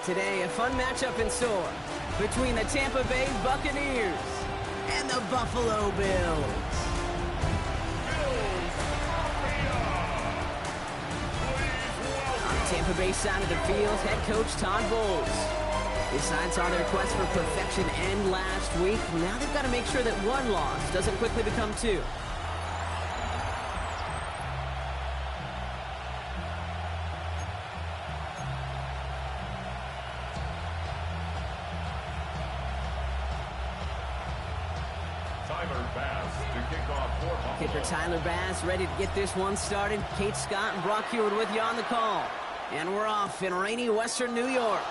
Today, a fun matchup in store between the Tampa Bay Buccaneers and the Buffalo Bills. On the Tampa Bay side of the field, head coach Todd Bowles. His side saw their quest for perfection end last week. Now they've got to make sure that one loss doesn't quickly become two. Kicker Tyler Bass ready to get this one started. Kate Scott and Brock Hewitt with you on the call. And we're off in rainy western New York.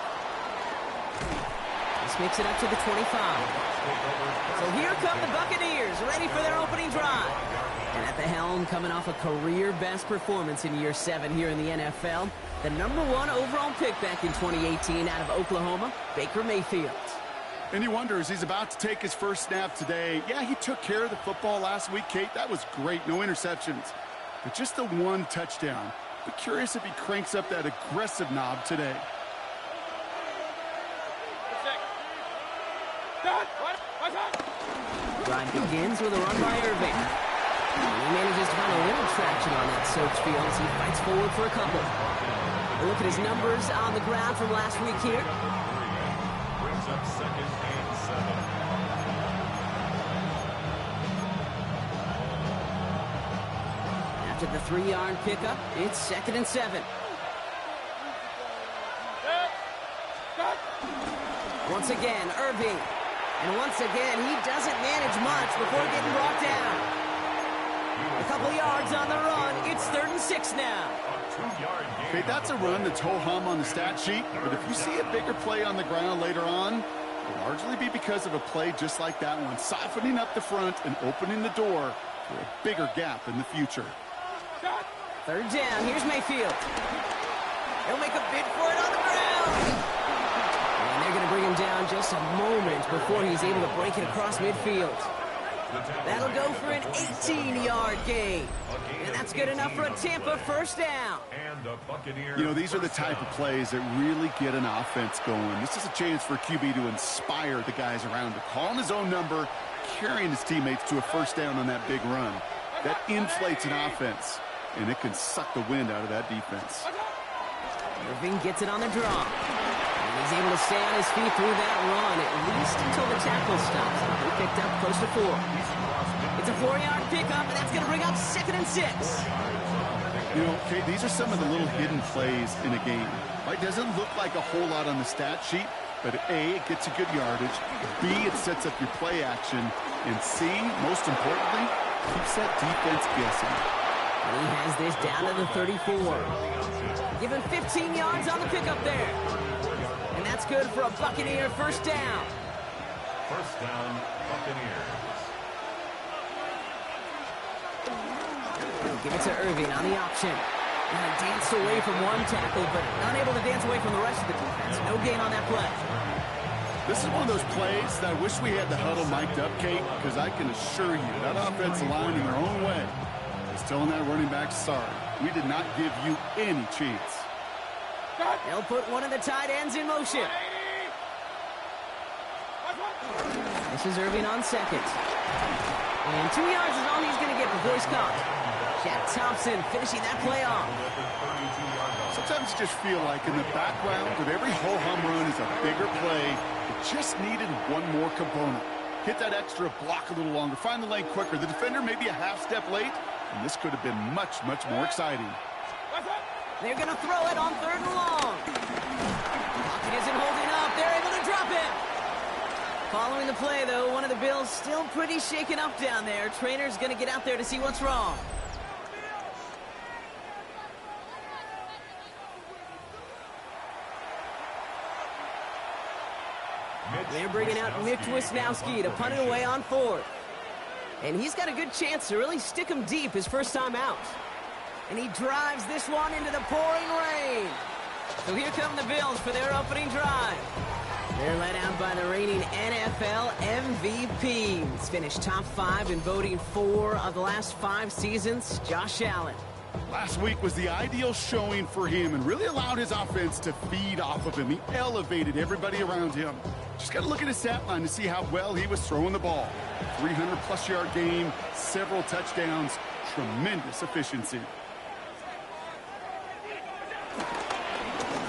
This makes it up to the 25. So here come the Buccaneers, ready for their opening drive. And at the helm, coming off a career-best performance in year 7 here in the NFL, the #1 overall pick back in 2018 out of Oklahoma, Baker Mayfield. And you wonder, as he's about to take his first snap today, yeah, he took care of the football last week, Kate. That was great. No interceptions. But just the one touchdown. Be curious if he cranks up that aggressive knob today. Drive begins with a run by Irving. And he manages to find a little traction on that search field as he fights forward for a couple. A look at his numbers on the ground from last week here. Up 2nd and 7. After the 3-yard pickup, it's 2nd and 7. Once again, Irving. And once again, he doesn't manage much before getting brought down. A couple yards on the run. It's 3rd and 6 now. Okay, that's a run that's ho-hum on the stat sheet, but if you see a bigger play on the ground later on, it'll largely be because of a play just like that one, softening up the front and opening the door for a bigger gap in the future. 3rd down, here's Mayfield. He'll make a bid for it on the ground. And they're going to bring him down just a moment before he's able to break it across midfield. That'll go for an 18-yard gain. And that's good enough for a Tampa first down. You know, these are the type of plays that really get an offense going. This is a chance for QB to inspire the guys around him. Calling his own number, carrying his teammates to a first down on that big run. That inflates an offense, and it can suck the wind out of that defense. Irving gets it on the draw. And he's able to stay on his feet through that run, at least until the tackle stops. He picked up close to 4. It's a 4-yard pickup, and that's going to bring up 2nd and 6. You know, Kate, these are some of the little hidden plays in a game. Right? Doesn't look like a whole lot on the stat sheet, but A, it gets you good yardage. B, it sets up your play action. And C, most importantly, keeps that defense guessing. And he has this down to the 34. Given 15 yards on the pickup there. And that's good for a Buccaneer first down. First down, Buccaneers. Give it to Irving on the option. And danced away from one tackle, but unable to dance away from the rest of the defense. No gain on that play. This is one of those plays that I wish we had the huddle mic'd up, Kate, because I can assure you that offensive line in their own way is telling that running back, sorry, we did not give you any chance. They'll put one of the tight ends in motion. This is Irving on 2nd. And 2 yards is all he's going to get before he's caught. Jack Thompson finishing that play off. Sometimes you just feel like in the background of every ho-hum run is a bigger play. It just needed one more component. Hit that extra block a little longer. Find the lane quicker. The defender may be a half step late, and this could have been much, much more exciting. They're going to throw it on 3rd and long. Pocket isn't holding up. They're able to drop it. Following the play, though, one of the Bills still pretty shaken up down there. Trainer's going to get out there to see what's wrong. They're bringing out Mitch Wisnowski to punt it away on 4th. And he's got a good chance to really stick him deep his first time out. And he drives this one into the pouring rain. So here come the Bills for their opening drive. They're led out by the reigning NFL MVPs. Finished top 5 in voting 4 of the last 5 seasons, Josh Allen. Last week was the ideal showing for him and really allowed his offense to feed off of him. He elevated everybody around him. Just got to look at his stat line to see how well he was throwing the ball. 300-plus yard game, several touchdowns, tremendous efficiency.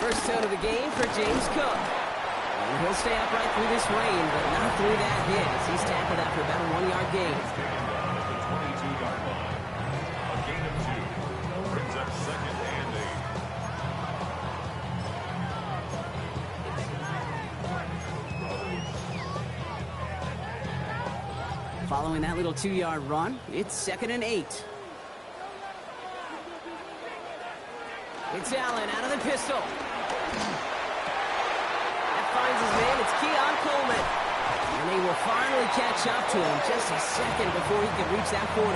First out of the game for James Cook. And he'll stay upright through this rain, but not through that hit as he's tackled after about a 1-yard gain. At the 22-yard line. A gain of 2. Brings up 2nd and 8. Following that little 2-yard run, it's 2nd and 8. It's Allen out of the pistol. That finds his man. It's Keon Coleman. And they will finally catch up to him just a second before he can reach that 40.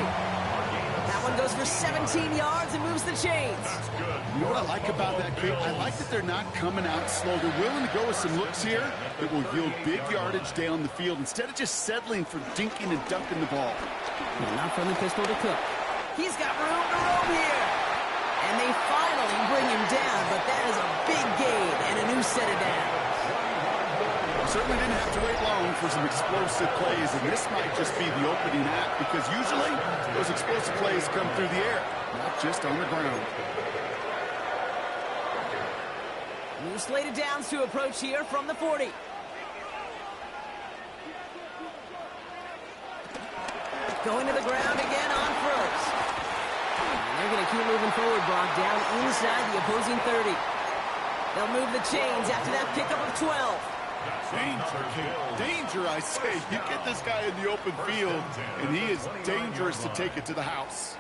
That one goes for 17 yards and moves the chains. You know what I like about that, Kate? I like that they're not coming out slow. They're willing to go with some looks here that will yield big yardage down the field instead of just settling for dinking and dunking the ball. And not from the pistol to Cook. He's got room to roam here. And they finally bring him down, but that is a big gain and a new set of downs. Certainly didn't have to wait long for some explosive plays, and this might just be the opening act because usually those explosive plays come through the air, not just on the ground. New slated downs to approach here from the 40. Going to the ground again on first. They're going to keep moving forward, Brock, down inside the opposing 30. They'll move the chains after that pickup of 12. Danger, Kate. Danger, I say. You get this guy in the open field, and he is dangerous to take it to the house.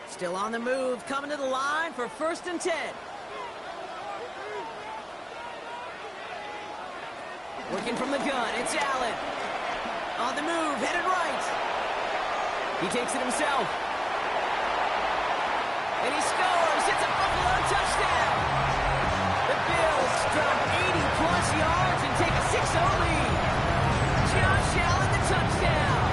Still on the move, coming to the line for 1st and 10. Working from the gun, it's Allen. On the move, headed right. He takes it himself. And he scores. It's a Buffalo touchdown. The Bills drop 80-plus yards and take a 6-0 lead. Josh Allen, the touchdown.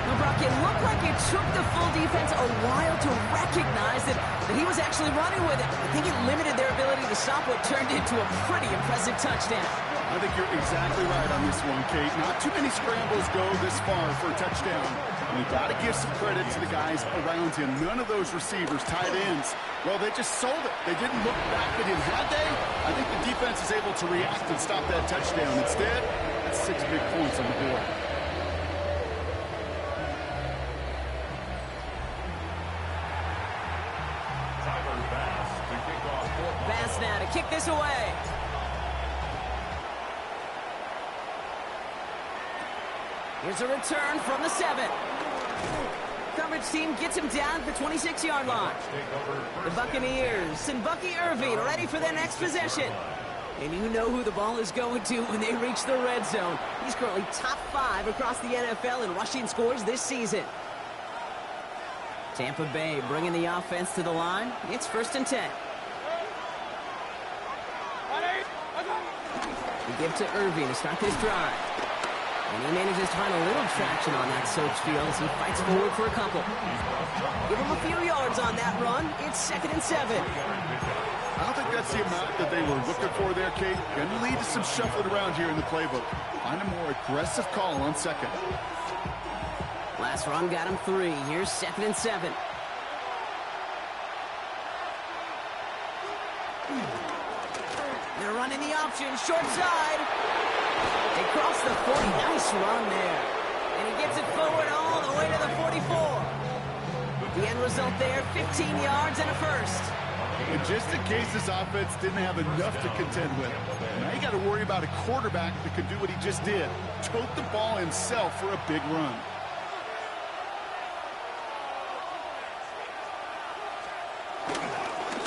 Now, Brock, it looked like it took the full defense a while to recognize that he was actually running with it. I think it limited their ability to stop what turned into a pretty impressive touchdown. I think you're exactly right on this one, Kate. Not too many scrambles go this far for a touchdown. And you got to give some credit to the guys around him. None of those receivers, tight ends, well, they just sold it. They didn't look back at him. Had they? I think the defense is able to react and stop that touchdown. Instead, that's 6 big points on the board. Bass now to kick this away. Here's a return from the 7. Coverage team gets him down at the 26-yard line. The Buccaneers and Bucky Irving ready for their next possession. And you know who the ball is going to when they reach the red zone. He's currently top 5 across the NFL in rushing scores this season. Tampa Bay bringing the offense to the line. It's 1st and 10. We give to Irving to start this drive. And he manages to find a little traction on that search field as he fights forward for a couple. Give him a few yards on that run. It's 2nd and 7. I don't think that's the amount that they were looking for there, Kate. Going to lead to some shuffling around here in the playbook. Find a more aggressive call on 2nd. Last run got him 3. Here's 2nd and 7. They're running the option, short side. They cross the 40. Nice run there. And he gets it forward all the way to the 44. The end result there, 15 yards and a first. And just in case this offense didn't have enough to contend with, now you got to worry about a quarterback that could do what he just did. Tote the ball himself for a big run.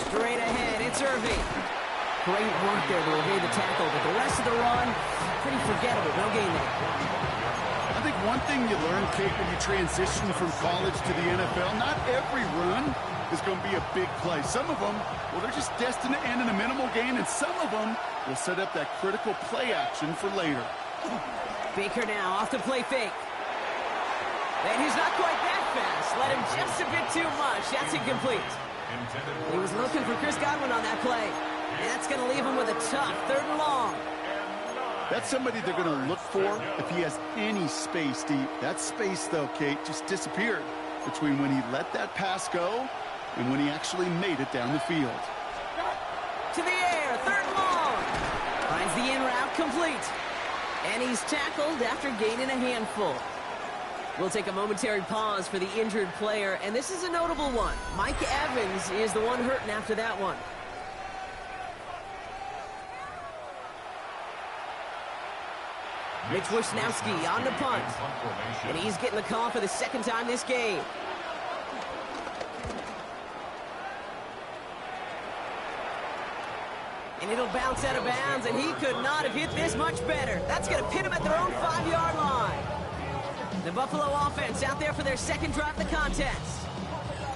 Straight ahead, it's Irving. Great work there to evade the tackle, but the rest of the run, pretty forgettable. No gain there. I think one thing you learn, Kate, when you transition from college to the NFL, not every run is going to be a big play. Some of them, well, they're just destined to end in a minimal gain, and some of them will set up that critical play action for later. Baker now off the play fake. And he's not quite that fast. Let him just a bit too much. That's incomplete. He was looking for Chris Godwin on that play. And that's going to leave him with a tough 3rd and long. That's somebody they're going to look for if he has any space deep. That space, though, Kate, just disappeared between when he let that pass go and when he actually made it down the field. To the air, 3rd and long. Finds the in route complete. And he's tackled after gaining a handful. We'll take a momentary pause for the injured player, and this is a notable one. Mike Evans is the one hurting after that one. Mitch Wisnowski on the punt. And he's getting the call for the 2nd time this game. And it'll bounce out of bounds, and he could not have hit this much better. That's going to pin him at their own 5-yard line. The Buffalo offense out there for their 2nd drive of the contest.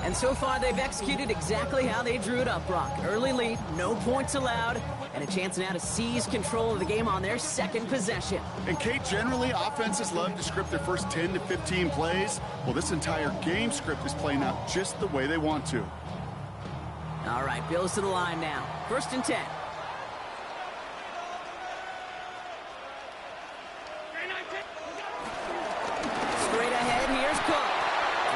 And so far, they've executed exactly how they drew it up, Brock. Early lead, no points allowed, and a chance now to seize control of the game on their 2nd possession. And, Kate, generally, offenses love to script their first 10 to 15 plays. Well, this entire game script is playing out just the way they want to. All right, Bills to the line now. 1st and 10. Straight ahead, here's Cook.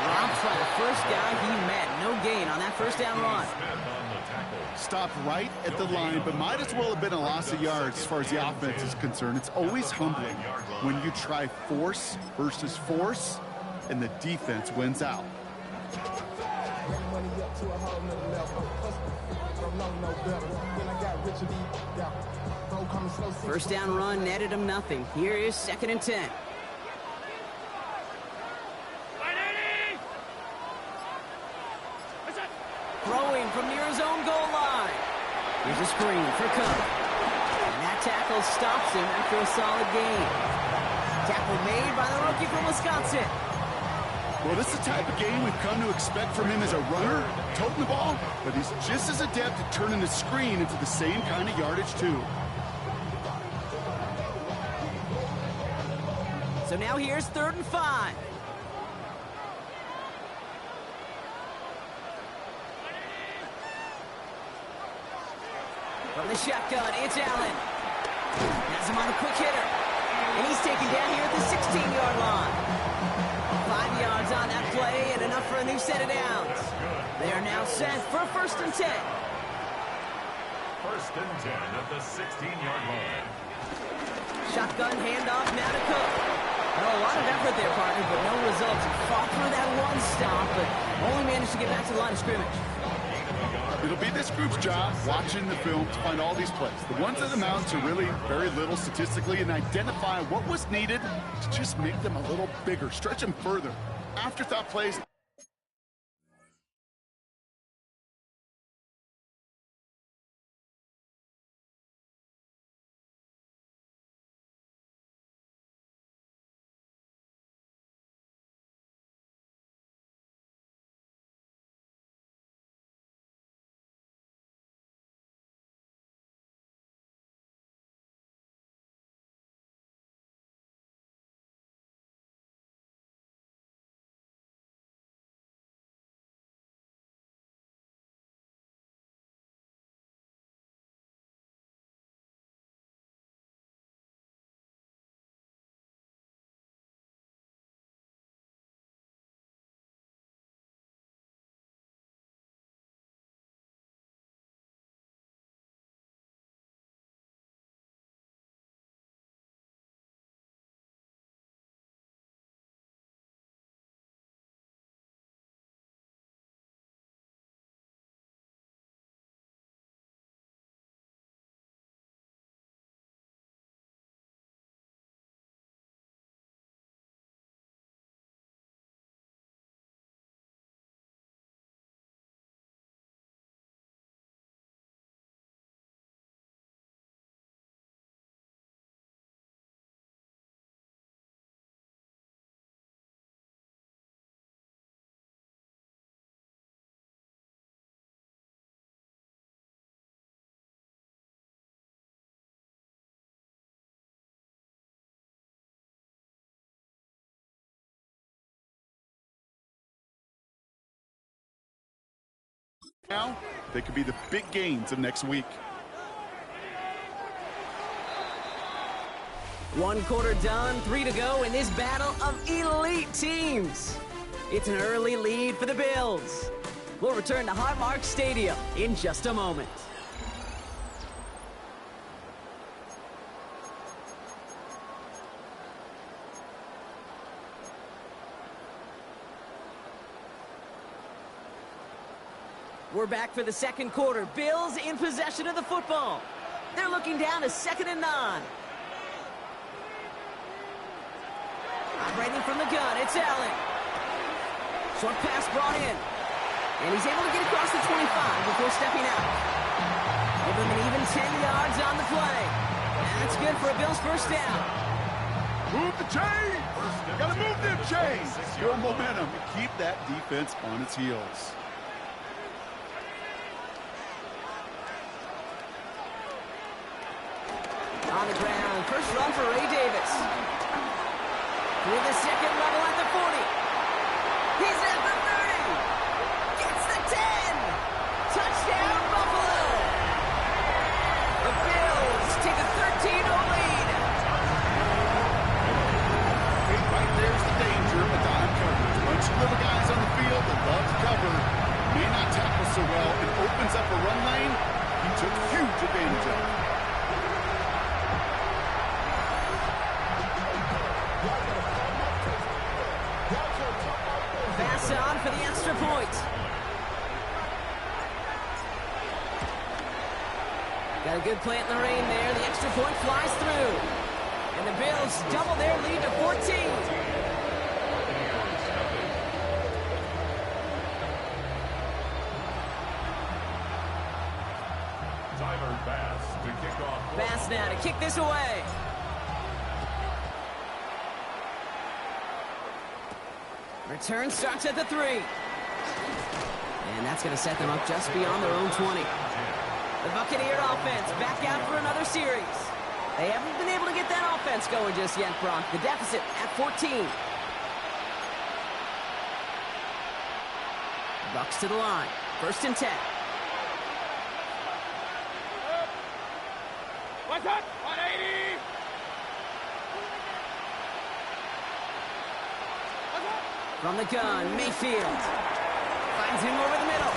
Drops by the first guy he met. No gain on that 1st down run. Stopped right at the line, but might as well have been a loss of yards as far as the offense is concerned. It's always humbling when you try force versus force, and the defense wins out. First down run netted him nothing. Here is 2nd and 10. Throwing from near his own goal line. Here's a screen for Cook. And that tackle stops him after a solid gain. Tackle made by the rookie from Wisconsin. Well, this is the type of game we've come to expect from him as a runner, toting the ball, but he's just as adept at turning the screen into the same kind of yardage, too. So now here's 3rd and 5. From the shotgun, it's Allen. Has him on a quick hitter. And he's taken down here at the 16-yard line. 5 yards on that play and enough for a new set of downs. They are now set for 1st and 10. 1st and 10 at the 16-yard line. Shotgun handoff now to Cook. A lot of effort there, partner, but no results. Fought through that one stop, but only managed to get back to the line of scrimmage. It'll be this group's job, watching the film, to find all these plays. The ones that amount to really very little statistically, and identify what was needed to just make them a little bigger, stretch them further. Afterthought plays. Now, they could be the big gains of next week. 1 quarter done, 3 to go in this battle of elite teams. It's an early lead for the Bills. We'll return to Highmark Stadium in just a moment. We're back for the second quarter. Bills in possession of the football. They're looking down to 2nd and 9. Operating from the gun, it's Allen. Short pass brought in. And he's able to get across the 25 before stepping out. Give him an even 10 yards on the play. And that's good for a Bills first down. Move the chains! Gotta move them chains! Build momentum and keep that defense on its heels. On the ground, first run for Ray Davis. Through the second level at the 40. He's at the 30. Gets the 10. Touchdown, Buffalo. The Bills take a 13-0 lead. Right there's the danger of dime coverage. A bunch of little guys on the field that love to cover. May not tackle so well. It opens up a run lane. He took huge advantage of it. Pass on for the extra point. Got a good plant in the rain there. The extra point flies through. And the Bills double their lead to 14. Tyler Bass to kick off. Bass now to kick this away. Return starts at the 3. And that's going to set them up just beyond their own 20. The Buccaneer offense back out for another series. They haven't been able to get that offense going just yet, Brock. The deficit at 14. Bucs to the line. 1st and 10. What's up? 180! From the gun, Mayfield. Finds him over the middle.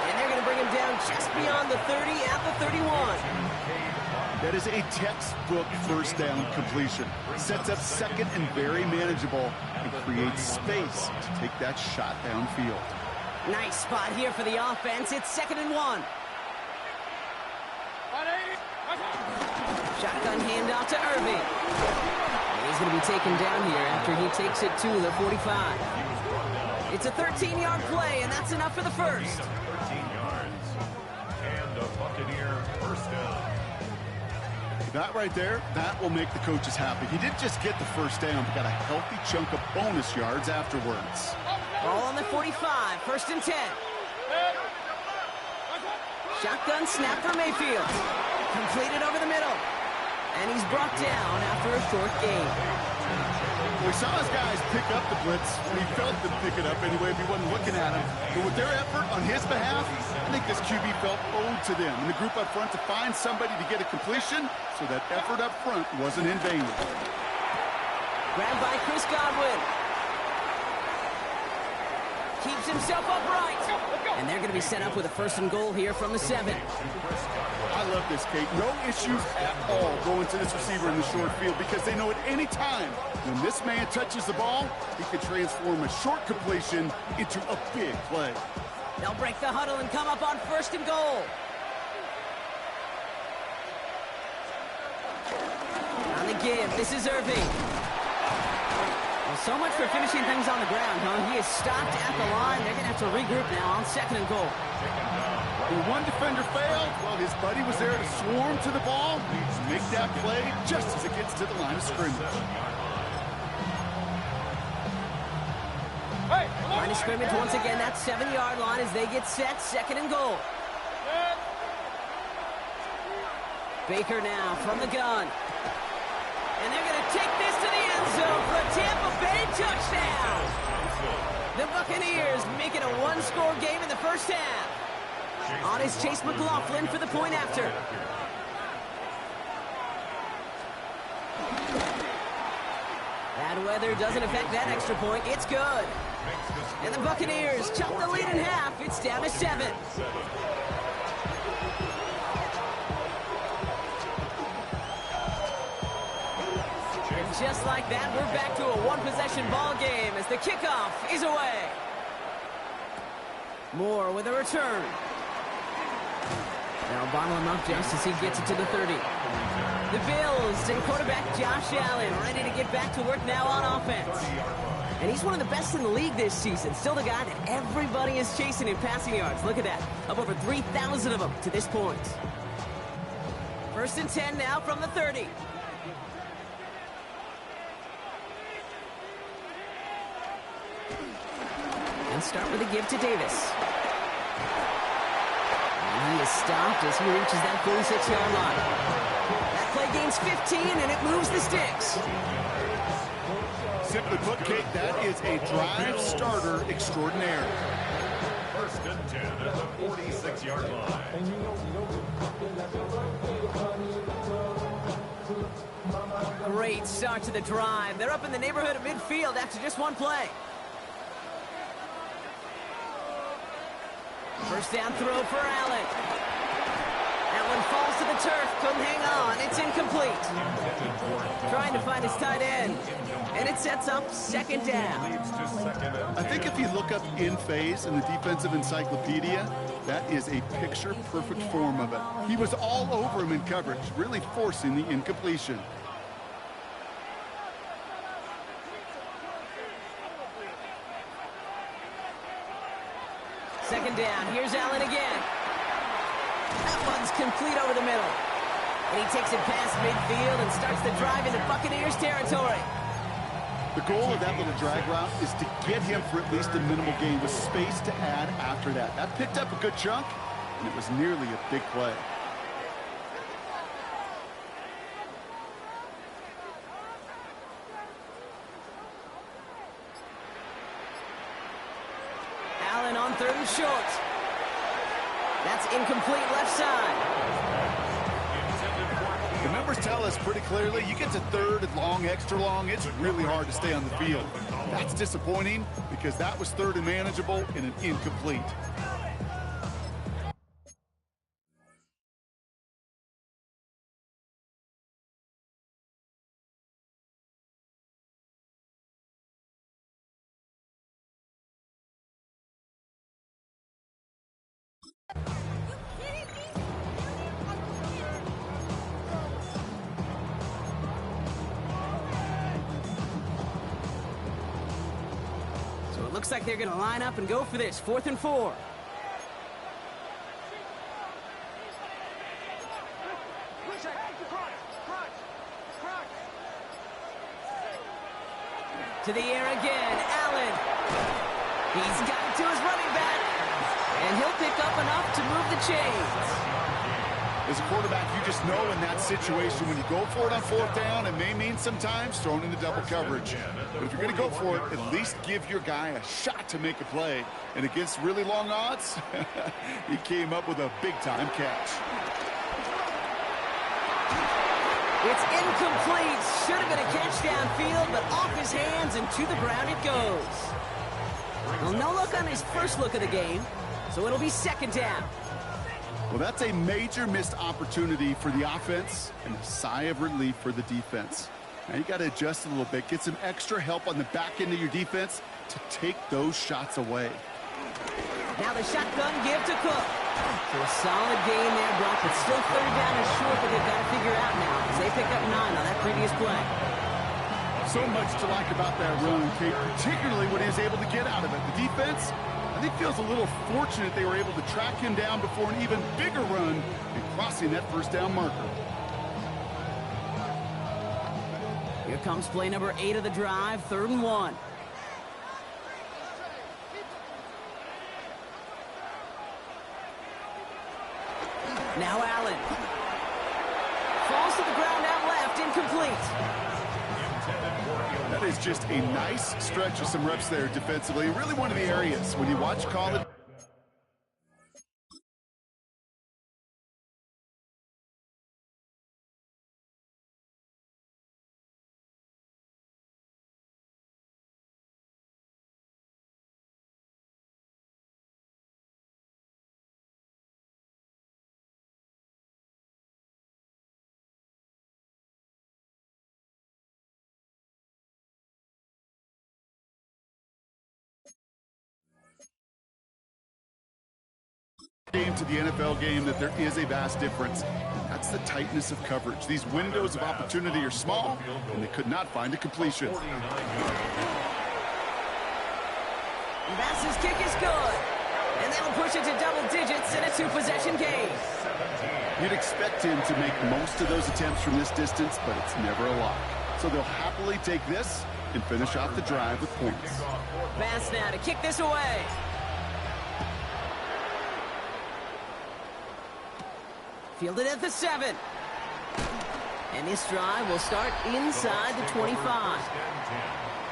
And they're going to bring him down just beyond the 30 at the 31. That is a textbook first down completion. Sets up second and very manageable and creates space to take that shot downfield. Nice spot here for the offense. It's 2nd and 1. Shotgun handoff to Irving. He's going to be taken down here after he takes it to the 45. It's a 13-yard play, and that's enough for the first. 13 yards. And a Buccaneer first down. That right there, that will make the coaches happy. He didn't just get the first down, but got a healthy chunk of bonus yards afterwards. Ball on the 45, 1st and 10. Shotgun snap for Mayfield. Completed over the middle. And he's brought down after a short gain. We saw his guys pick up the blitz. We felt them pick it up anyway if he wasn't looking at him. But with their effort on his behalf, I think this QB felt owed to them. And the group up front to find somebody to get a completion, so that effort up front wasn't in vain. Grabbed by Chris Godwin. Keeps himself upright. And they're going to be set up with a 1st and goal here from the 7. I love this, Kate. No issues at all going to this receiver in the short field because they know at any time when this man touches the ball, he can transform a short completion into a big play. They'll break the huddle and come up on 1st and goal. On the give, this is Irving. Well, so much for finishing things on the ground, huh? He is stopped at the line. They're going to have to regroup now on 2nd and goal. When one defender failed, well, his buddy was there to swarm to the ball. Make that play just as it gets to the line of scrimmage. Line of scrimmage once again, that 7-yard line as they get set, 2nd and goal. Baker now from the gun. And they're going to take this to the end zone for a Tampa Bay touchdown. The Buccaneers make it a one-score game in the first half. On is Chase McLaughlin for the point after. Bad weather doesn't affect that extra point. It's good. And the Buccaneers chop the lead in half. It's down to 7. And just like that, we're back to a one-possession ball game as the kickoff is away. Moore with a return. They'll bottle him up just as he gets it to the 30. The Bills and quarterback Josh Allen ready to get back to work now on offense. And he's one of the best in the league this season. Still the guy that everybody is chasing in passing yards. Look at that. Up over 3,000 of them to this point. 1st and 10 now from the 30. And start with a give to Davis. And he is stopped as he reaches that 46-yard line. That play gains 15, and it moves the sticks. Simply put, Kate, that is a drive starter extraordinaire. 1st and 10 at the 46-yard line. Great start to the drive. They're up in the neighborhood of midfield after just one play. 1st down throw for Allen. That one falls to the turf. Couldn't hang on. It's incomplete. Trying to find his tight end. And it sets up 2nd down. I think if you look up in phase in the defensive encyclopedia, that is a picture-perfect form of it. He was all over him in coverage, really forcing the incompletion. Second down. Here's Allen again. That one's complete over the middle. And he takes it past midfield and starts the drive into Buccaneers territory. The goal of that little drag route is to get him for at least a minimal gain with space to add after that. That picked up a good chunk, and it was nearly a big play. Allen on 3rd and short. That's incomplete left side. The numbers tell us pretty clearly, you get to 3rd and long, extra long, it's really hard to stay on the field. That's disappointing because that was 3rd and manageable and an incomplete. Looks like they're going to line up and go for this. 4th and 4. To the air again. Allen. He's got it to his running back. And he'll pick up enough to move the chains. As a quarterback, you just know in that situation when you go for it on 4th down, it may mean sometimes throwing into double coverage. But if you're going to go for it, at least give your guy a shot to make a play. And against really long odds, he came up with a big-time catch. It's incomplete. Should have been a catch downfield, but off his hands and to the ground it goes. Well, no look on his first look of the game, so it'll be 2nd down. Well, that's a major missed opportunity for the offense and a sigh of relief for the defense. Now you got to adjust a little bit, get some extra help on the back end of your defense to take those shots away. Now the shotgun give to Cook. So a solid gain there, Brock, but still 3rd down and short that they've got to figure out now as they pick up 9 on that previous play. So much to like about that run, Kate, particularly what he was able to get out of it. The defense, I think, feels a little fortunate they were able to track him down before an even bigger run and crossing that 1st down marker. Here comes play number 8 of the drive, 3rd and 1. Now Allen. Falls to the ground out left, incomplete. Intended for That is just a nice stretch of some reps there defensively. Really one of the areas when you watch college. Game to the NFL game that there is a vast difference. That's the tightness of coverage. These windows of opportunity are small, and they could not find a completion. Bass's kick is good. And that'll push it to double digits in a two-possession game. You'd expect him to make most of those attempts from this distance, but it's never a lock. So they'll happily take this and finish off the drive with points. Bass now to kick this away. Fielded at the 7. And this drive will start inside the 25.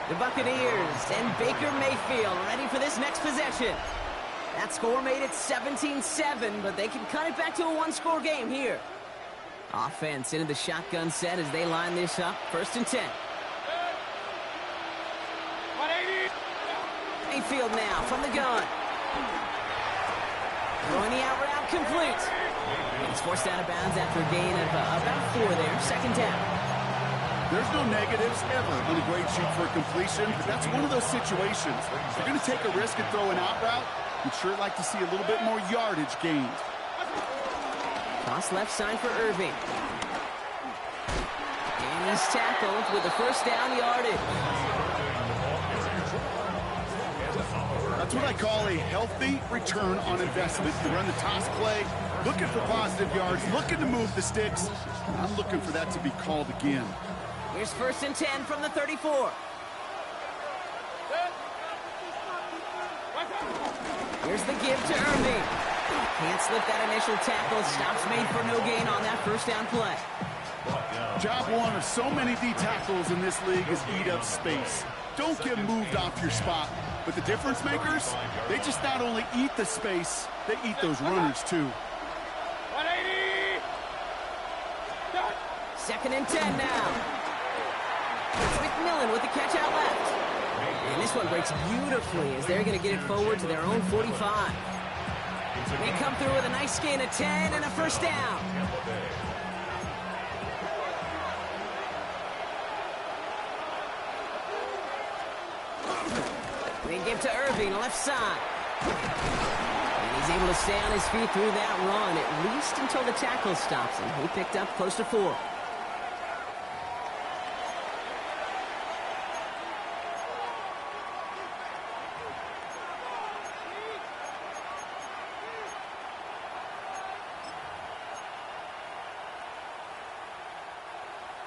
The Buccaneers and Baker Mayfield ready for this next possession. That score made it 17-7, but they can cut it back to a one-score game here. Offense into the shotgun set as they line this up. 1st and 10. 180. Mayfield now from the gun. Throwing the out route complete. He's forced out of bounds after a gain of about 4 there. 2nd down. There's no negatives ever on a grade sheet for a completion, but that's one of those situations. If you're going to take a risk and throw an out route, you'd sure like to see a little bit more yardage gained. Cross left side for Irving. And he's tackled with the 1st down yardage. That's what I call a healthy return on investment. You run the toss play, looking for positive yards, looking to move the sticks. I'm looking for that to be called again. Here's 1st and 10 from the 34. Here's the give to Irving. Can't slip that initial tackle. Stops made for no gain on that 1st down play. Job one of so many D tackles in this league is eat up space. Don't get moved off your spot. But the difference makers, they just not only eat the space, they eat those runners too. 180. 2nd and 10 now. It's McMillan with the catch out left. And this one breaks beautifully as they're going to get it forward to their own 45. They come through with a nice gain of 10 and a 1st down. They give to Irving, left side. And he's able to stay on his feet through that run, at least until the tackle stops him. He picked up close to 4.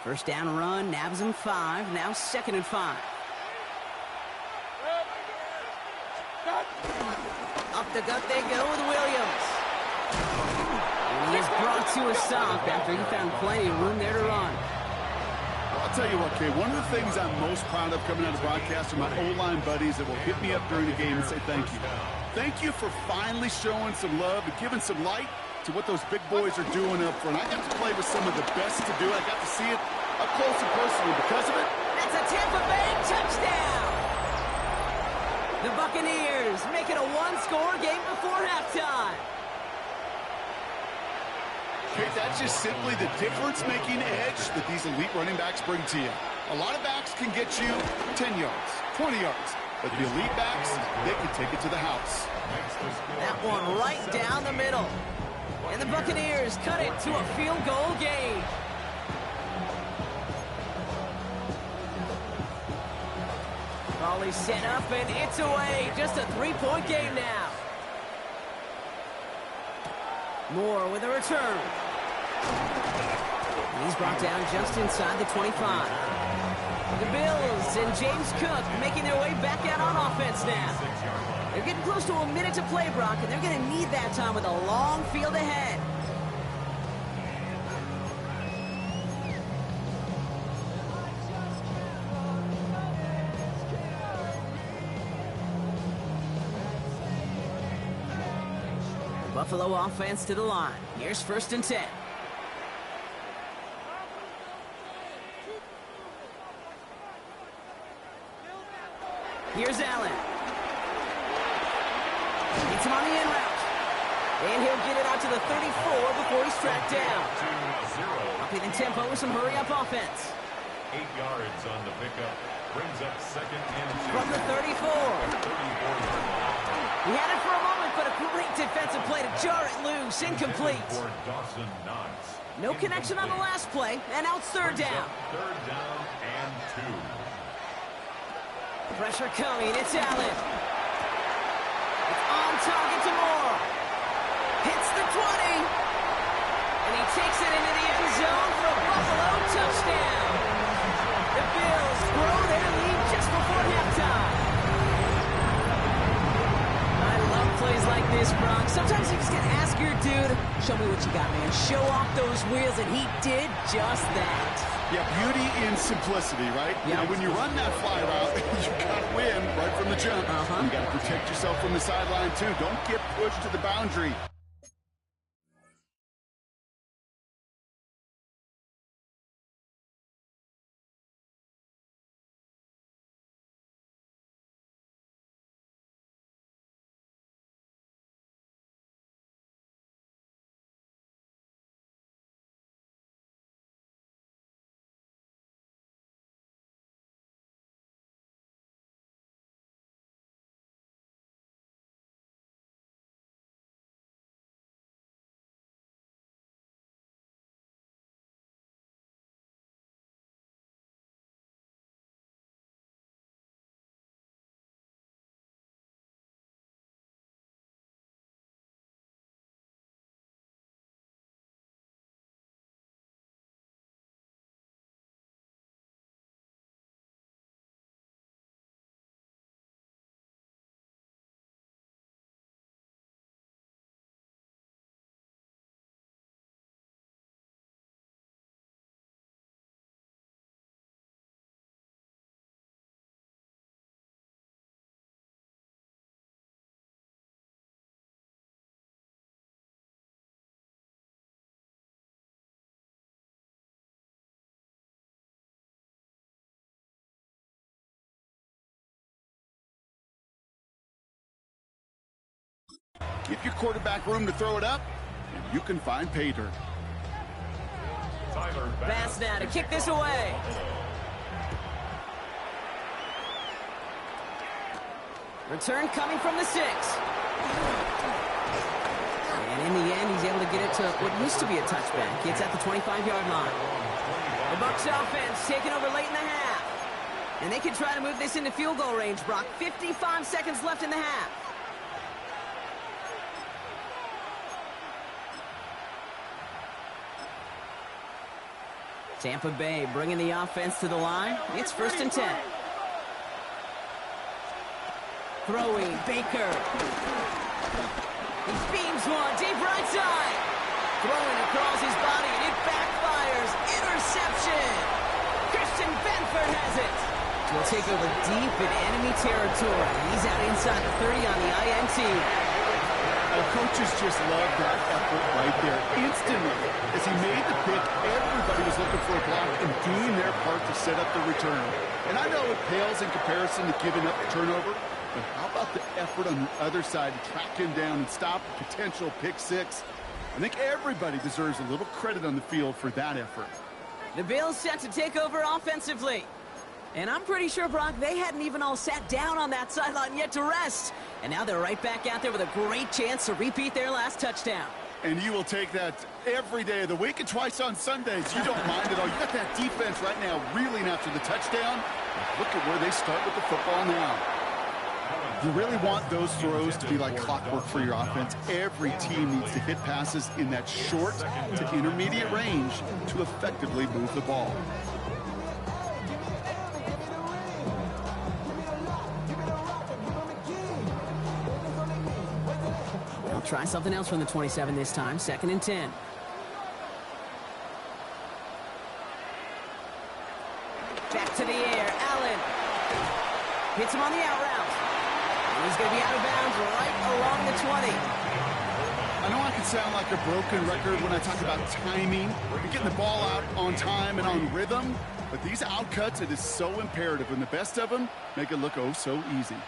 First down run, nabs him 5. Now 2nd and 5. Up the gut they go with Williams. And he is brought to a stop after he found plenty of room there to run. Well, I'll tell you what, Kay, one of the things I'm most proud of coming out of broadcast are my O-line buddies that will hit me up during the game and say thank you. Thank you for finally showing some love and giving some light to what those big boys are doing up front. I got to play with some of the best to do it. I got to see it up close and personal because of it. That's a Tampa Bay touchdown! The Buccaneers make it a one-score game before halftime. Okay, that's just simply the difference-making edge that these elite running backs bring to you. A lot of backs can get you 10 yards, 20 yards, but the elite backs, they can take it to the house. That one right down the middle. And the Buccaneers cut it to a field goal game. Volley set up and it's away. Just a 3-point game now. Moore with a return. And he's brought down just inside the 25. The Bills and James Cook making their way back out on offense now. They're getting close to a minute to play, Brock, and they're going to need that time with a long field ahead. Buffalo offense to the line. Here's 1st and 10. Here's Allen. Gets him on the in route. And he'll get it out to the 34 before he's tracked down. Upping the tempo with some hurry-up offense. 8 yards on the pickup. Brings up 2nd and 2. From the 34. He had it for a moment, but a great defensive play to jar it loose. Incomplete. No connection on the last play, and now it's 3rd down. 3rd down and 2. Pressure coming. It's Allen. It's on target to Moore. Hits the 20. And he takes it into the end zone for a Buffalo touchdown. The Bills grow their lead just before halftime. I love plays like this, Brock. Sometimes you just gotta ask your dude, show me what you got, man. Show off those wheels, and he did just that. Yeah, beauty in simplicity, right? Yep. You know, when you run that fly route, you got to win right from the jump. You got to protect yourself from the sideline, too. Don't get pushed to the boundary. Give your quarterback room to throw it up, and you can find pay dirt. Bass now to kick this away. Return coming from the 6. And in the end, he's able to get it to what used to be a touchback. It's at the 25-yard line. The Bucs offense taking over late in the half. And they can try to move this into field goal range, Brock. 55 seconds left in the half. Tampa Bay bringing the offense to the line. It's 1st and 10. Throwing, Baker. He beams one, deep right side. Throwing across his body, and it backfires. Interception. Christian Benford has it. Will take over deep in enemy territory. He's out inside the 30 on the INT. Coaches just love that effort right there. Instantly, as he made the pick, everybody was looking for a block and doing their part to set up the return. And I know it pales in comparison to giving up the turnover, but how about the effort on the other side to track him down and stop a potential pick 6? I think everybody deserves a little credit on the field for that effort. The Bills set to take over offensively. And I'm pretty sure, Brock, they hadn't even all sat down on that sideline yet to rest. And now they're right back out there with a great chance to repeat their last touchdown. And you will take that every day of the week and twice on Sundays. You don't mind at all. You got that defense right now reeling after the touchdown. Look at where they start with the football now. You really want those throws to be like clockwork for your offense. Every team needs to hit passes in that short to intermediate range to effectively move the ball. They'll try something else from the 27 this time. 2nd and 10. Back to the air. Allen hits him on the out route. And he's going to be out of bounds right along the 20. I know I can sound like a broken record when I talk about timing and getting the ball out on time and on rhythm, but these outcuts, it is so imperative, and the best of them make it look oh so easy.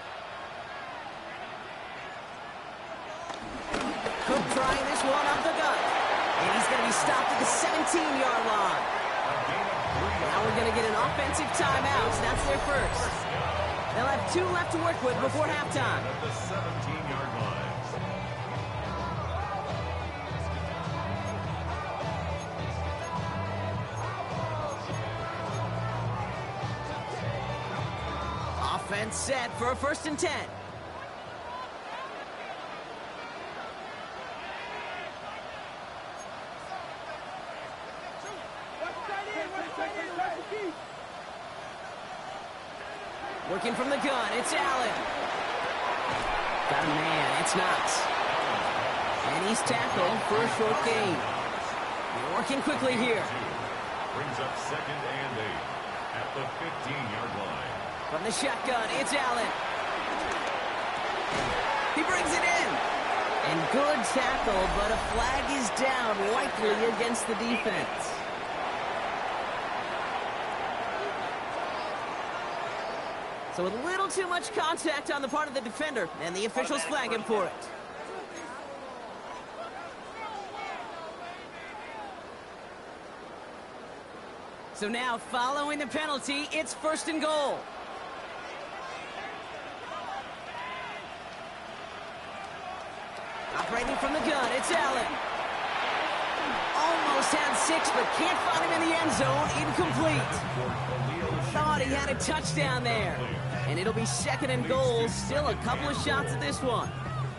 Cook trying this one off the gut. And he's going to be stopped at the 17-yard line. Now we're going to get an offensive timeout. So that's their first. They'll have 2 left to work with before halftime. At the 17-yard line. Offense set for a 1st and 10. Working from the gun, it's Allen. Got a man, it's Knox. And he's tackled for a short gain. They're working quickly here. Brings up 2nd and 8 at the 15-yard line. From the shotgun, it's Allen. He brings it in. And good tackle, but a flag is down, likely against the defense. So a little too much contact on the part of the defender, and the officials flag him for it. So now, following the penalty, it's 1st and goal. Operating from the gun, it's Allen. Almost had 6, but can't find him in the end zone. Incomplete. Thought he had a touchdown there. And it'll be 2nd and goal. Still a couple of shots at this one.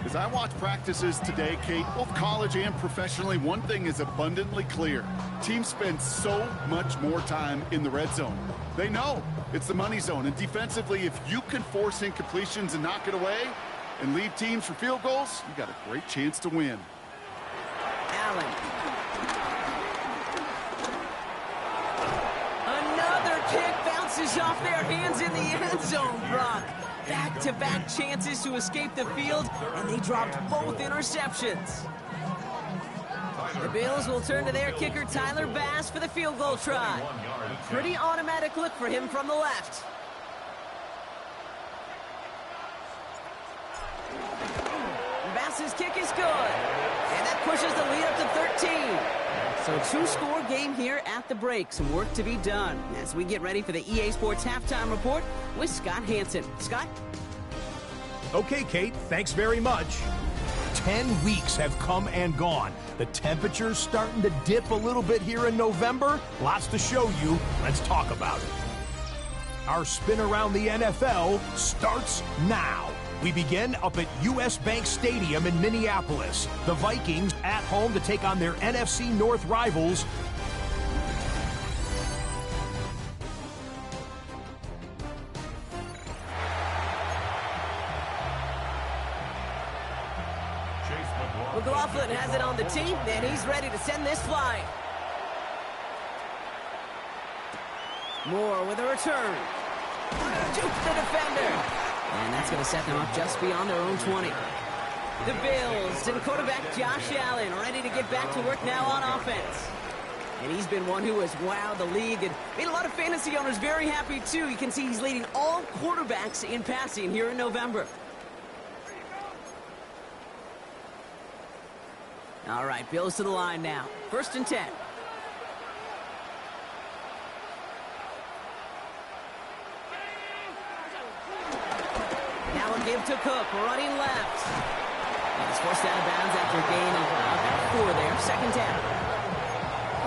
As I watch practices today, Kate, both college and professionally, one thing is abundantly clear. Teams spend so much more time in the red zone. They know it's the money zone. And defensively, if you can force incompletions and knock it away and lead teams for field goals, you got a great chance to win. Allen. Another kick bounces off their hands in the end zone, Brock. Back-to-back chances to escape the field, and they dropped both interceptions. The Bills will turn to their kicker, Tyler Bass, for the field goal try. Pretty automatic look for him from the left. Bass's kick is good, and that pushes the lead up to 13. So 2-score game here at the break. Some work to be done as we get ready for the EA Sports Halftime Report with Scott Hansen. Scott? Okay, Kate, thanks very much. 10 weeks have come and gone. The temperature's starting to dip a little bit here in November. Lots to show you. Let's talk about it. Our spin around the NFL starts now. We begin up at US Bank Stadium in Minneapolis. The Vikings at home to take on their NFC North rivals. McLaughlin has it on the team, and he's ready to send this flying. Moore with a return. Juke the defender. And that's going to set them up just beyond their own 20. The Bills and quarterback Josh Allen ready to get back to work now on offense. And he's been one who has wowed the league and made a lot of fantasy owners very happy, too. You can see he's leading all quarterbacks in passing here in November. All right, Bills to the line now. 1st and 10. Now a give to Cook, running left. And he's forced out of bounds after a gain of about 4 there. 2nd down.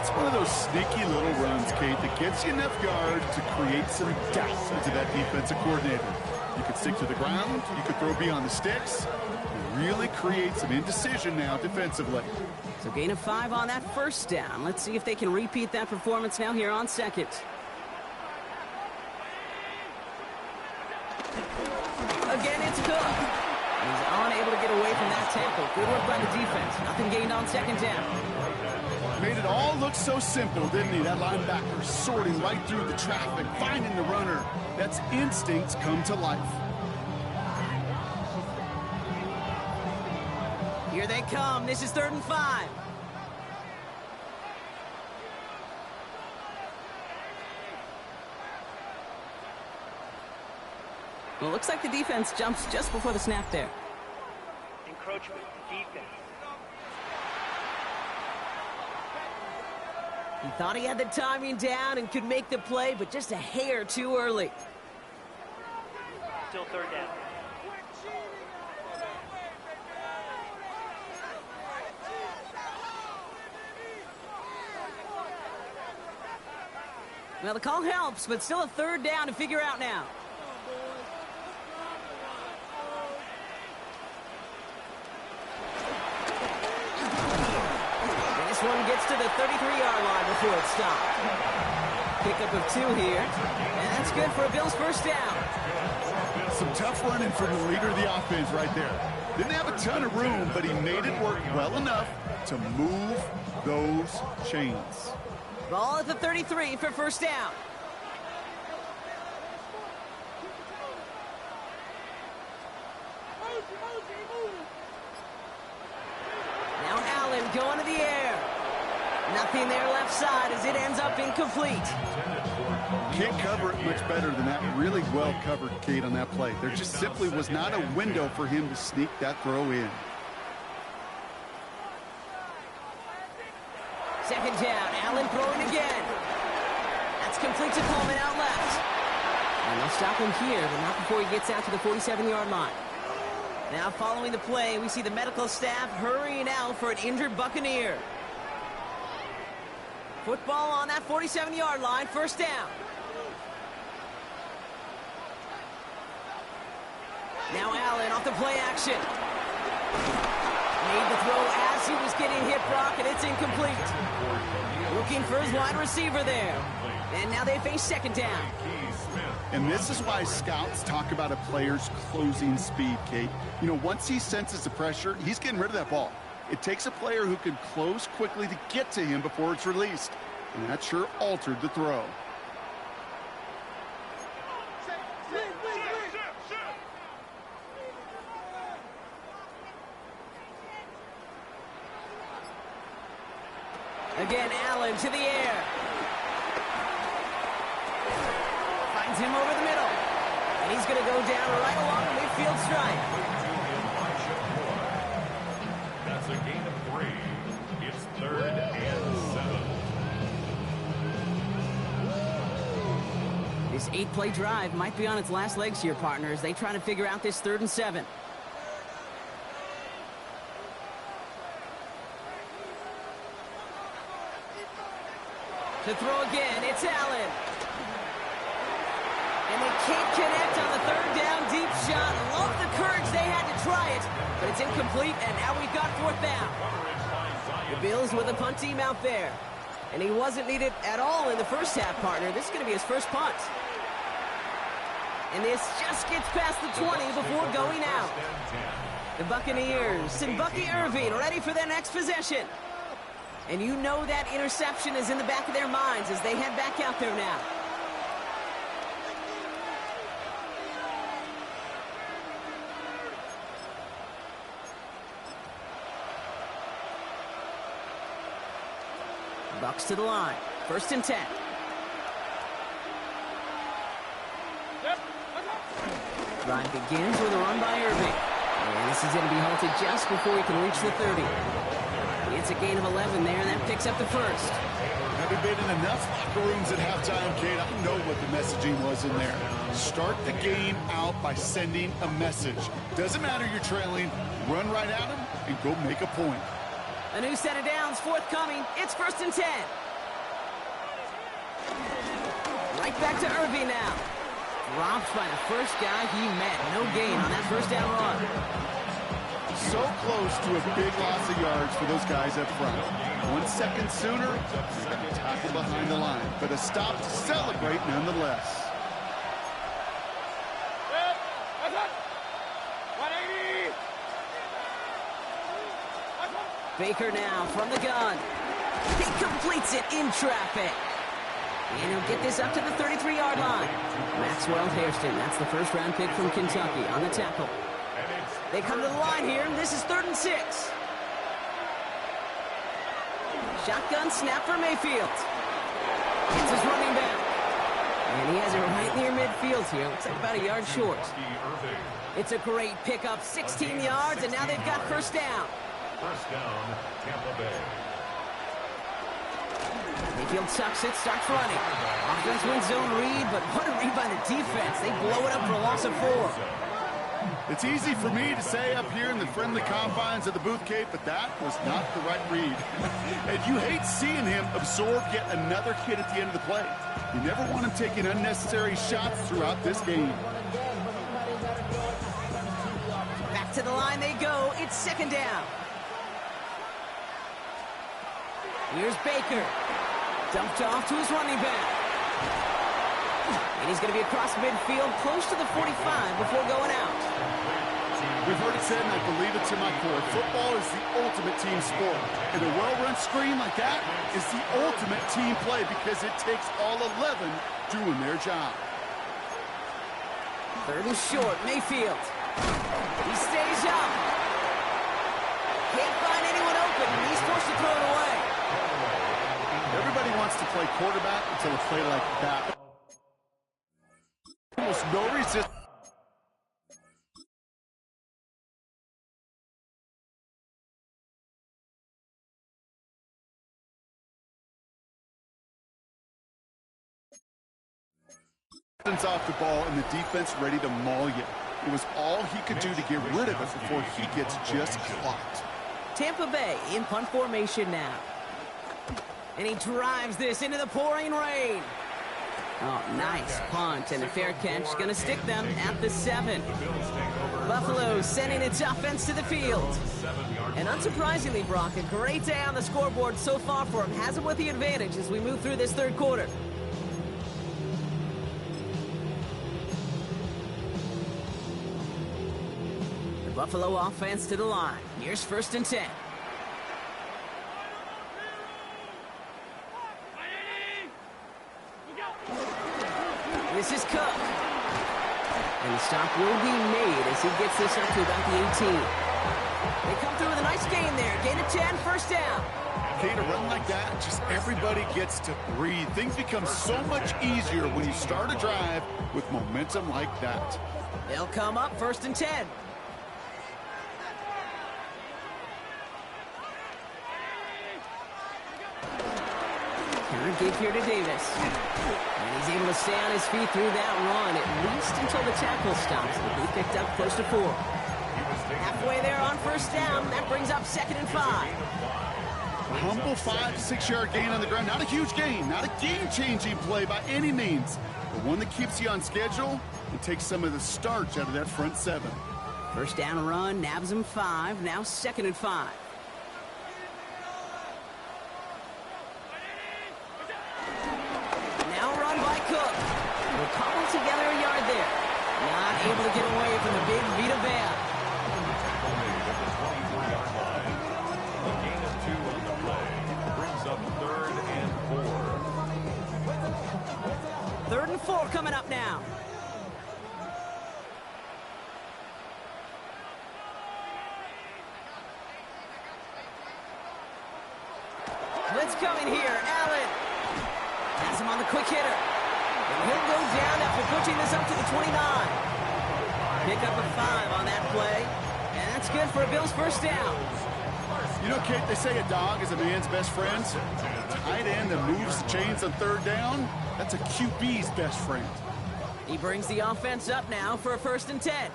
It's one of those sneaky little runs, Kate, that gets you enough yards to create some doubt into that defensive coordinator. You could stick to the ground, you could throw beyond the sticks, and really create some indecision now defensively. So gain of 5 on that 1st down. Let's see if they can repeat that performance now here on 2nd. Again, it's Cook. He's unable to get away from that tackle. Good work by the defense. Nothing gained on 2nd down. Made it all look so simple, didn't he? That linebacker sorting right through the traffic, finding the runner. That's instincts come to life. Here they come. This is 3rd and 5. Well, it looks like the defense jumps just before the snap there. Encroachment, defense. He thought he had the timing down and could make the play, but just a hair too early. Still 3rd down. Well, the call helps, but still a 3rd down to figure out now. One gets to the 33-yard line before it's stopped. Pickup of 2 here, and that's good for a Bills 1st down. Some tough running from the leader of the offense right there. Didn't have a ton of room, but he made it work well enough to move those chains. Ball at the 33 for 1st down. Now Allen going to the air. Nothing there left side as it ends up incomplete. Can't cover it much better than that. Really well covered, Kate, on that play. There just simply was not a window for him to sneak that throw in. 2nd down, Allen throwing again. That's complete to Coleman out left. And they'll stop him here, but not before he gets out to the 47-yard line. Now following the play, we see the medical staff hurrying out for an injured Buccaneer. Football on that 47-yard line, 1st down. Now Allen off the play action. Made the throw as he was getting hit, Brock, and it's incomplete. Looking for his wide receiver there. And now they face 2nd down. And this is why scouts talk about a player's closing speed, Kate. You know, once he senses the pressure, he's getting rid of that ball. It takes a player who can close quickly to get to him before it's released. And that sure altered the throw. Again, Allen to the air. Finds him over the middle. And he's going to go down right along the midfield stripe. That's a gain of 3. It's 3rd and 7. This 8-play drive might be on its last legs here, partners. They try to figure out this 3rd and 7. To throw again, it's Allen. And they can't connect on the 3rd down deep shot. Love the courage they had to try it, but it's incomplete, and now we've got 4th down. The Bills with a punt team out there. And he wasn't needed at all in the first half, partner. This is going to be his first punt. And this just gets past the 20 before going out. The Buccaneers and Bucky Irving ready for their next possession. And you know that interception is in the back of their minds as they head back out there now. Bucs to the line. 1st and 10. Drive begins with a run by Irving. And this is going to be halted just before he can reach the 30. It's a gain of 11 there, and that picks up the 1st. Having been in enough locker rooms at halftime, Kate, I know what the messaging was in there. Start the game out by sending a message. Doesn't matter you're trailing, run right at them and go make a point. A new set of downs forthcoming. It's 1st and 10. Right back to Irving now. Dropped by the first guy he met. No gain on that 1st down run. So close to a big loss of yards for those guys up front. 1 second sooner, they're going to tackle behind the line. But a stop to celebrate nonetheless. Baker now from the gun. He completes it in traffic. And he'll get this up to the 33-yard line. Maxwell Hairston, that's the 1st-round pick from Kentucky on the tackle. They come to the line here, and this is 3rd and 6. Shotgun snap for Mayfield. It's his running back. And he has it right near midfield here. Looks like about a yard short. It's a great pickup, 16 yards, and now they've got first down. First down, Tampa Bay. Mayfield sucks it, starts running. Offense wins zone read, but what a read by the defense. They blow it up for a loss of 4. It's easy for me to say up here in the friendly confines of the booth, Kate, but that was not the right read. And you hate seeing him absorb yet another hit at the end of the play. You never want him taking unnecessary shots throughout this game. Back to the line they go. It's second down. Here's Baker. Dumped off to his running back. And he's going to be across midfield, close to the 45 before going out. We've heard it said, and I believe it to my core, football is the ultimate team sport. And a well-run screen like that is the ultimate team play because it takes all 11 doing their job. Third and short, Mayfield. He stays up. Can't find anyone open, and he's forced to throw it away. Everybody wants to play quarterback until a play like that. Almost no resistance. Off the ball and the defense ready to maul you. It was all he could do to get rid of it before he gets just clocked. Tampa Bay in punt formation now. And he drives this into the pouring rain. Oh, nice punt and a fair catch. Going to stick them at the 7. Buffalo sending its offense to the field. And unsurprisingly, Brock, a great day on the scoreboard so far for him. Has him with the advantage as we move through this third quarter. The Buffalo offense to the line. Here's first and 10. This is Cook. And the stop will be made as he gets this up to about the 18. They come through with a nice gain there. Gain of 10, first down. Okay, to run like that, just everybody gets to breathe. Things become so much easier when you start a drive with momentum like that. They'll come up first and 10. Counter give here to Davis. And he's able to stay on his feet through that run, at least until the tackle stops. He'll be picked up close to 4. Halfway there on first down. That brings up second and 5. A humble 5 to 6 yard gain on the ground. Not a huge gain, not a game-changing play by any means, but one that keeps you on schedule and takes some of the starch out of that front 7. First down run, nabs him 5. Now second and 5. Cook will cobble together a yard there. Not able to get away from the big Vita Vea. A gain of 2 on the play. Brings up third and 4. Third and 4 coming up now. Blitz coming here. Allen has him on the quick hitter. And he'll go down after pushing this up to the 29. Pick up a 5 on that play. And that's good for a Bills first down. You know, Kate, they say a dog is a man's best friend. A tight end that moves the chains on third down, that's a QB's best friend. He brings the offense up now for a first and 10.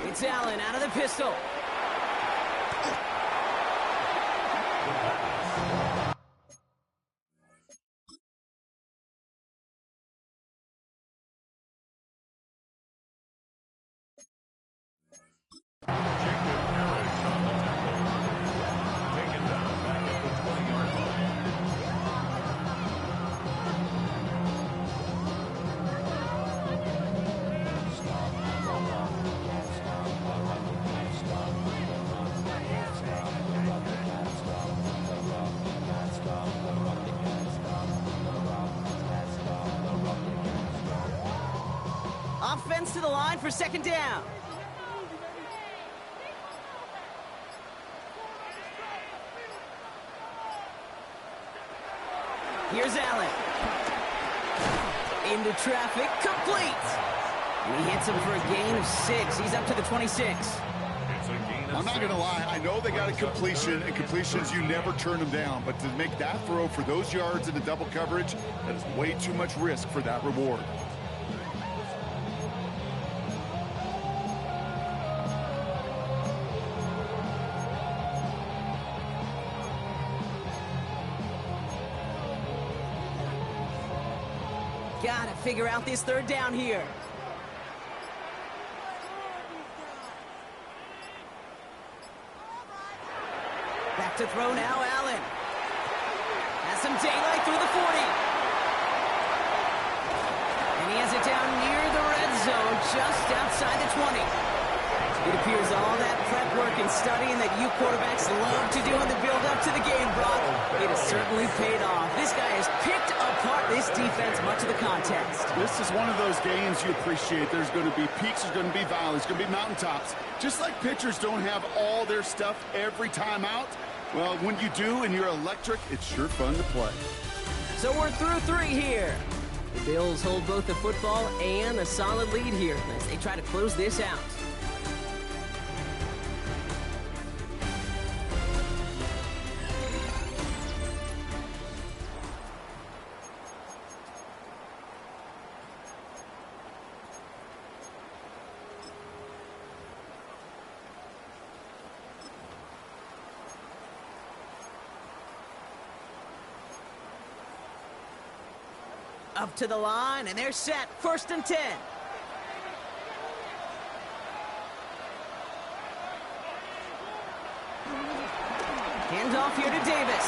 It's Allen out of the pistol. Offense to the line for second down. Here's Allen. Into traffic, complete. And he hits him for a gain of 6. He's up to the 26. I'm not going to lie. I know they got a completion, and completions, you never turn them down. But to make that throw for those yards in the double coverage, that is way too much risk for that reward. Got to figure out this third down here. Back to throw now, Allen. Has some daylight through the 40. And he has it down near the red zone, just outside the 20. It appears all that prep work and studying that you quarterbacks love to do in the build-up to the game, Brock, it has certainly paid off. This guy has picked apart this defense much of the contest. This is one of those games you appreciate. There's going to be peaks, there's going to be valleys, there's going to be mountaintops. Just like pitchers don't have all their stuff every time out, well, when you do and you're electric, it's sure fun to play. So we're through 3 here. The Bills hold both the football and a solid lead here as they try to close this out. Up to the line, and they're set. 1st and 10. Handoff here to Davis.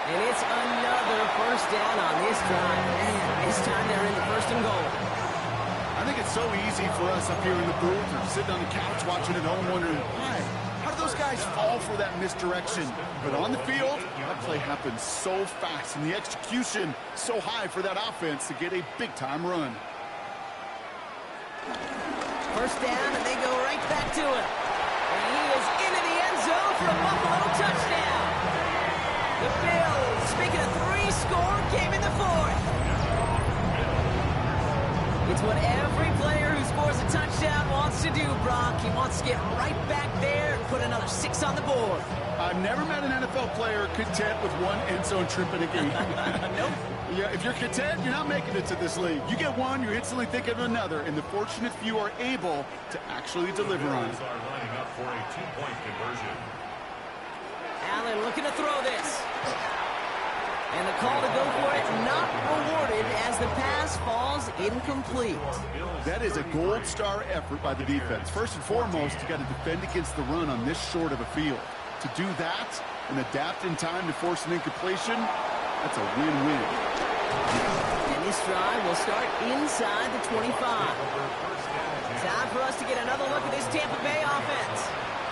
And it's another 1st down on this drive. Man, this time they're in the 1st and goal. I think it's so easy for us up here in the booth or sitting on the couch watching at home wondering, why? How do those guys fall for that misdirection? But on the field, that play happens so fast and the execution so high for that offense to get a big-time run. 1st down, and they go right back to it. And he is into the end zone for a Buffalo touchdown. The Bills making a 3-score game in the 4th. It's what every player who scores a touchdown wants to do, Brock. He wants to get right back there and put another 6 on the board. I've never met an NFL player content with 1 end zone trip in a game. Nope. Yeah, if you're content, you're not making it to this league. You get one, you're instantly thinking of another, and the fortunate few are able to actually deliver on it. Are lining up for a 2-point conversion. Allen looking to throw this. And the call to go for it not rewarded as the pass falls incomplete. That is a gold star effort by the defense. First and foremost, you got to defend against the run on this short of a field. To do that and adapt in time to force an incompletion, that's a win-win. And this drive will start inside the 25. Time for us to get another look at this Tampa Bay offense.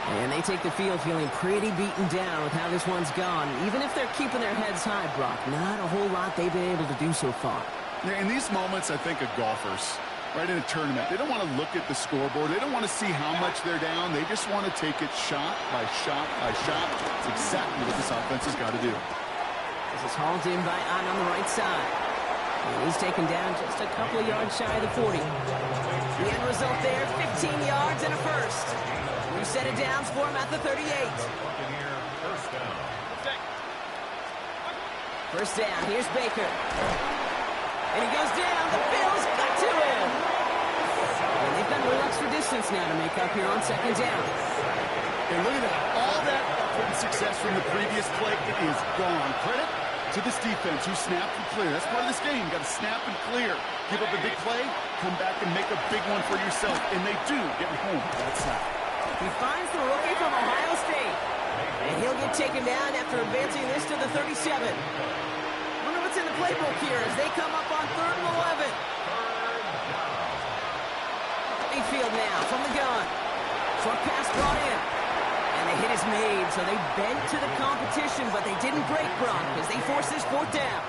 And they take the field feeling pretty beaten down with how this one's gone. Even if they're keeping their heads high, Brock, not a whole lot they've been able to do so far. Yeah, in these moments, I think of golfers, right, in a tournament. They don't want to look at the scoreboard. They don't want to see how much they're down. They just want to take it shot by shot by shot. It's exactly what this offense has got to do. This is hauled in by Ott on the right side. And he's taken down just a couple of yards shy of the 40. The end result there, 15 yards and a 1st. We set it down for him at the 38. First down, here's Baker. And he goes down, the Bills got to him. And they've got a little extra distance now to make up here on 2nd down. And look at that. All that effort and success from the previous play, it is gone. Credit to this defense who snapped and clear. That's part of this game. You got to snap and clear. Give up a big play, come back and make a big one for yourself. And they do get home that side. He finds the rookie from Ohio State. And he'll get taken down after advancing this to the 37. Wonder what's in the playbook here as they come up on 3rd and 11. Mayfield now from the gun. Short pass brought in. And the hit is made, so they bent to the competition, but they didn't break, Brock, as they force this 4th down.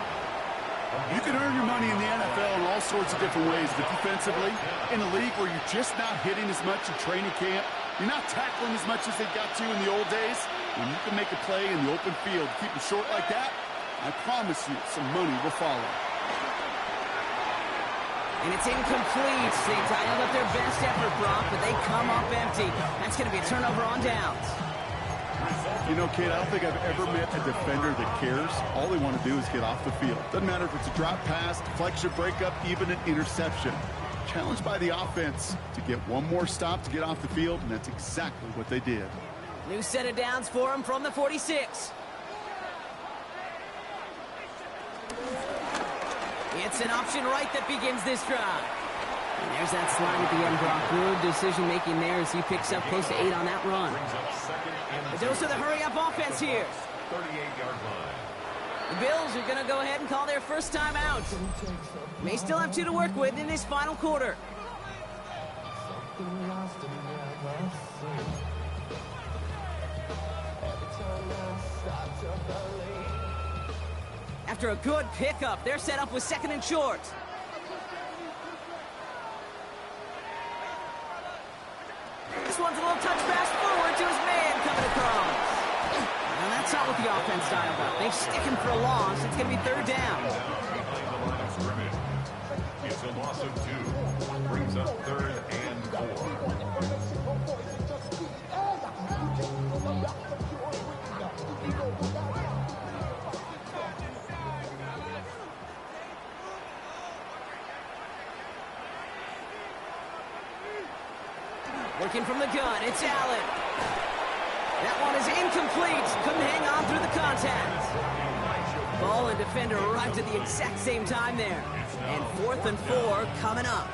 You can earn your money in the NFL in all sorts of different ways, but defensively, in a league where you're just not hitting as much in training camp, you're not tackling as much as they got to in the old days, when you can make a play in the open field, keep it short like that, I promise you, some money will follow. And it's incomplete. They dialed up their best effort, Brock, but they come up empty. That's going to be a turnover on downs. You know, Kate, I don't think I've ever met a defender that cares. All they want to do is get off the field. Doesn't matter if it's a drop pass, deflection, breakup, even an interception. Challenged by the offense to get one more stop to get off the field, and that's exactly what they did. New set of downs for him from the 46. It's an option right that begins this drive. And there's that slide at the end, Brock. Good decision-making there as he picks up close to 8 on that run. The dose of the hurry-up offense here. 38-yard line. The Bills are going to go ahead and call their first time out. May still have 2 to work with in this final quarter. After a good pickup, they're set up with 2nd and short. This one's a little touch pass forward to his man coming across. Now that's not what the offense dialed up. They stick him for a loss. It's going to be 3rd down. Behind the line of scrimmage. It's a loss of 2. Brings up 3rd and 4. Working from the gun, it's Allen. That one is incomplete. Couldn't hang on through the contact. Ball and defender arrived at the exact same time there. And 4th and 4 coming up.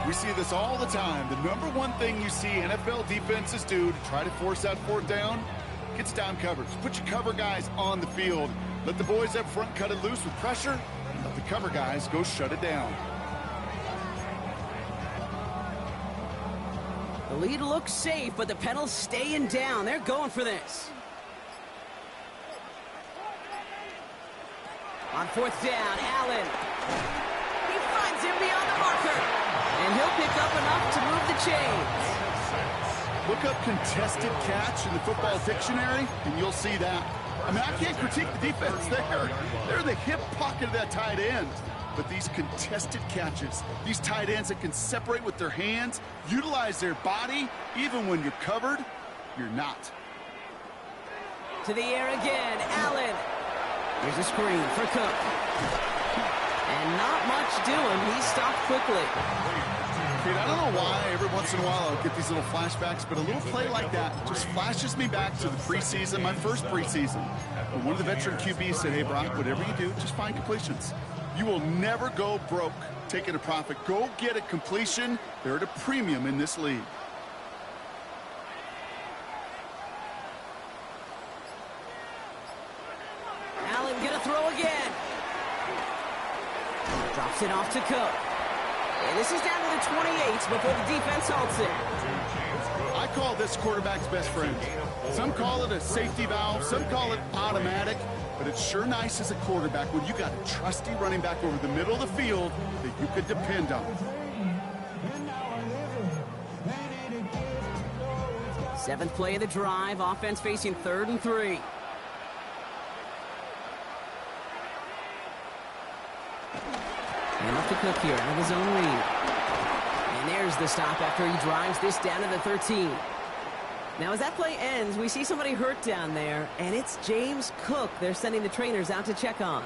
We see this all the time. The number one thing you see NFL defenses do to try to force that 4th down, gets down coverage. Put your cover guys on the field. Let the boys up front cut it loose with pressure, and let the cover guys go shut it down. The lead looks safe, but the pedal's staying down. They're going for this. On 4th down, Allen. He finds him beyond the marker. And he'll pick up enough to move the chains. Look up contested catch in the football dictionary, and you'll see that. I mean, I can't critique the defense there. They're the hip pocket of that tight end. But these contested catches, these tight ends that can separate with their hands, utilize their body, even when you're covered, you're not. To the air again, Allen. Here's a screen for Cook. And not much doing. He stopped quickly. Dude, I don't know why every once in a while I'll get these little flashbacks, but a little play like that just flashes me back to the preseason, my first preseason. But one of the veteran QBs said, hey, Brock, whatever you do, just find completions. You will never go broke taking a profit. Go get a completion. They're at a premium in this league. Allen gonna throw again. Drops it off to Cook. And this is down to the 28 before the defense halts it. I call this quarterback's best friend. Some call it a safety valve, some call it automatic, but it's sure nice as a quarterback when you got a trusty running back over the middle of the field that you could depend on. 7th play of the drive, offense facing 3rd and 3. And up to Cook here, out of his own read. And there's the stop after he drives this down to the 13. Now, as that play ends, we see somebody hurt down there, and it's James Cook they're sending the trainers out to check on.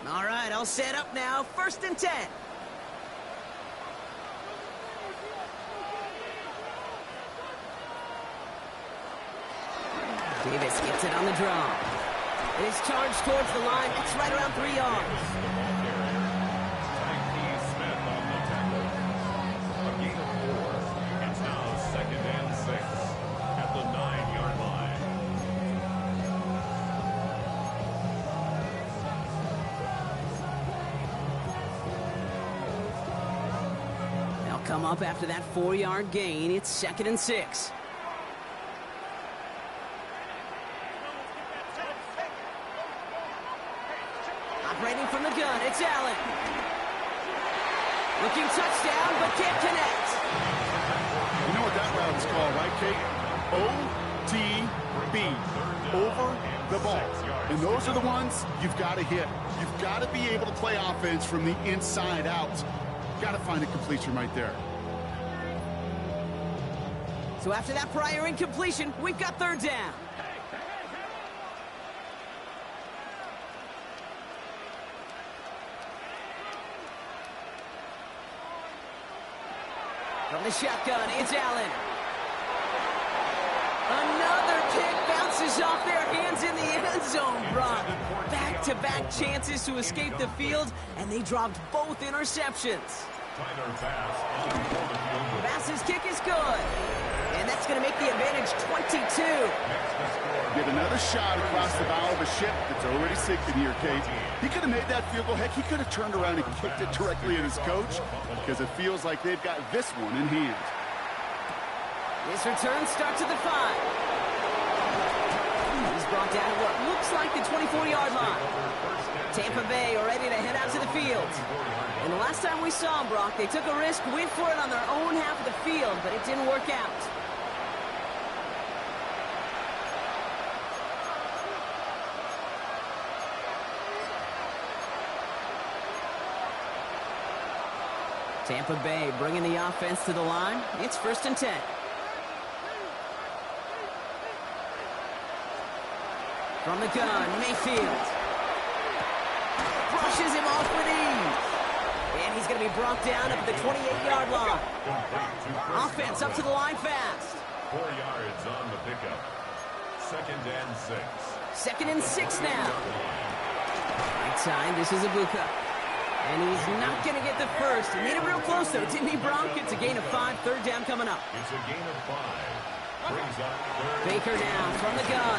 All right, all set up now. 1st and 10. Davis gets it on the draw. It is charged towards the line. It's right around 3 yards. Smith on the tackle. A gain of 4. It's now 2nd and 6 at the 9-yard line. They'll come up after that 4-yard gain. It's 2nd and 6. Operating from the gun, it's Allen. Looking touchdown, but can't connect. You know what that route is called, right, Kate? OTB, over the ball. And those are the ones you've got to hit. You've got to be able to play offense from the inside out. Got to find a completion right there. So after that prior incompletion, we've got third down. From the shotgun, it's Allen. Another kick bounces off their hands in the end zone, Brock. Back-to-back chances to escape the field, and they dropped both interceptions. Bass's kick is good. And that's going to make the advantage 22. Get another shot across the bow of a ship that's already sinking here, Kate. He could have made that field goal. Heck, he could have turned around and kicked it directly at his coach because it feels like they've got this one in hand. This return starts at the 5. He's brought down at what looks like the 24-yard line. Tampa Bay are ready to head out to the field. And the last time we saw them, Brock, they took a risk, went for it on their own half of the field, but it didn't work out. Tampa Bay bringing the offense to the line. It's 1st and 10. From the gun, Mayfield. Brushes him off with ease. And he's going to be brought down up at the 28-yard line. Offense up to the line fast. 4 yards on the pickup. 2nd and 6. 2nd and 6 now. Right side, this is Wk11. And he's not going to get the first. He made it real close, though, didn't he, Brock? It's a gain of 5, third down coming up. It's a gain of 5. Brings up third. Baker down from the gun.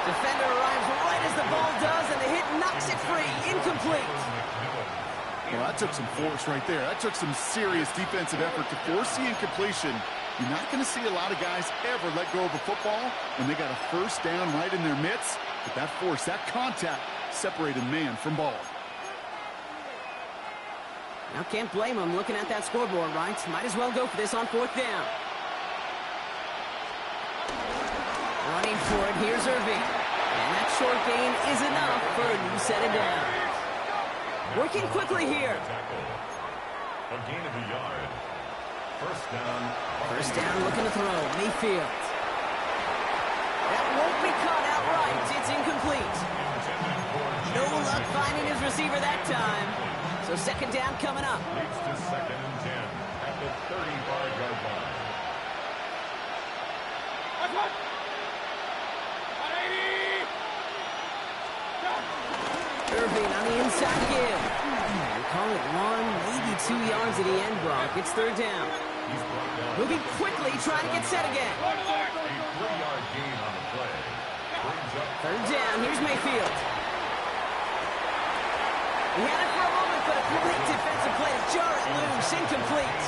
Defender arrives right as the ball does, and the hit knocks it free. Incomplete. Well, that took some force right there. That took some serious defensive effort to force the incompletion. You're not going to see a lot of guys ever let go of a football when they got a first down right in their midst. But that force, that contact, separated man from ball. Now can't blame him looking at that scoreboard, right? Might as well go for this on 4th down. Running for it, here's Irving. And that short gain is enough for a new set of downs. Working quickly here. A gain of a yard. 1st down. 1st down, looking to throw. Mayfield. That won't be caught outright. It's incomplete. No luck finding his receiver that time. So 2nd down coming up. Leads to 2nd and 10 at the 35-yard line. Irving on the inside give. We call it 1, maybe 2 yards at the end, Brock. It's 3rd down. Moving quickly, trying to get set again. A 3-yard gain on the play. Brings up 3rd down, here's Mayfield. He had it for a moment, but a complete defensive play to jar it loose. Incomplete.